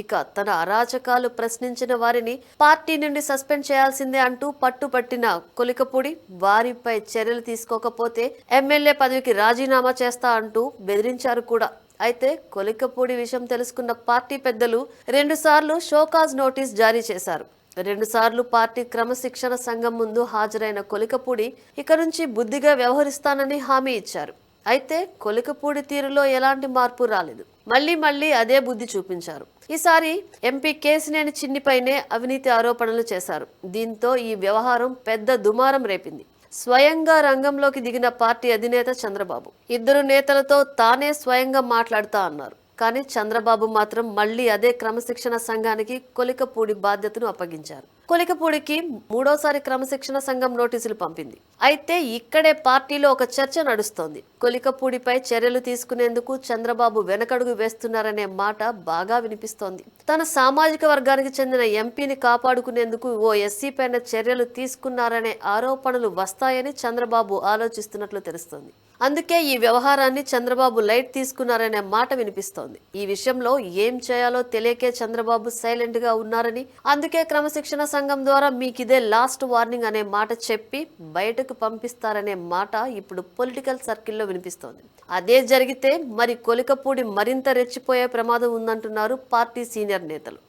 ఇక తన అరాచకాలు ప్రశ్నించిన వారిని పార్టీ నుండి సస్పెండ్ చేయాల్సిందే అంటూ పట్టుపట్టిన కొలికపూడి వారిపై చర్యలు తీసుకోకపోతే ఎమ్మెల్యే పదవికి రాజీనామా చేస్తా అంటూ బెదిరించారు కూడా. అయితే కొలికపూడి విషయం తెలుసుకున్న పార్టీ పెద్దలు 2 సార్లు షోకాజ్ నోటీస్ జారీ చేశారు. 2 సార్లు పార్టీ క్రమశిక్షణ సంఘం ముందు హాజరైన కొలికపూడి ఇక నుంచి బుద్ధిగా వ్యవహరిస్తానని హామీ ఇచ్చారు. అయితే కొలికపూడి తీరులో ఎలాంటి మార్పు రాలేదు. మళ్లీ అదే బుద్ధి చూపించారు. ఈసారి ఎంపీ కేసినేని చిన్నిపైనే అవినీతి ఆరోపణలు చేశారు. దీంతో ఈ వ్యవహారం పెద్ద దుమారం రేపింది. స్వయంగా రంగంలోకి దిగిన పార్టీ అధినేత చంద్రబాబు 2 నేతలతో తానే స్వయంగా మాట్లాడుతా అన్నారు. కానీ చంద్రబాబు మాత్రం మళ్లీ అదే క్రమశిక్షణ సంఘానికి కొలికపూడి బాధ్యతను అప్పగించారు. కొలికపూడికి 3వసారి క్రమశిక్షణ సంఘం నోటీసులు పంపింది. అయితే ఇక్కడే పార్టీలో ఒక చర్చ నడుస్తోంది. కొలికపూడిపై చర్యలు తీసుకునేందుకు చంద్రబాబు వెనకడుగు వేస్తున్నారనే మాట బాగా వినిపిస్తోంది. తన సామాజిక వర్గానికి చెందిన ఎంపీని కాపాడుకునేందుకు ఓ ఎస్సీ పైన చర్యలు తీసుకున్నారనే ఆరోపణలు వస్తాయని చంద్రబాబు ఆలోచిస్తున్నట్లు తెలుస్తోంది. అందుకే ఈ వ్యవహారాన్ని చంద్రబాబు లైట్ తీసుకున్నారనే మాట వినిపిస్తోంది. ఈ విషయంలో ఏం చేయాలో తెలియకే చంద్రబాబు సైలెంట్ గా ఉన్నారని, అందుకే క్రమశిక్షణ సంఘం ద్వారా మీకిదే లాస్ట్ వార్నింగ్ అనే మాట చెప్పి బయటకు పంపిస్తారనే మాట ఇప్పుడు పొలిటికల్ సర్కిల్లో వినిపిస్తోంది. అదే జరిగితే మరి కొలికపూడి మరింత రెచ్చిపోయే ప్రమాదం ఉందంటున్నారు పార్టీ సీనియర్ నేతలు.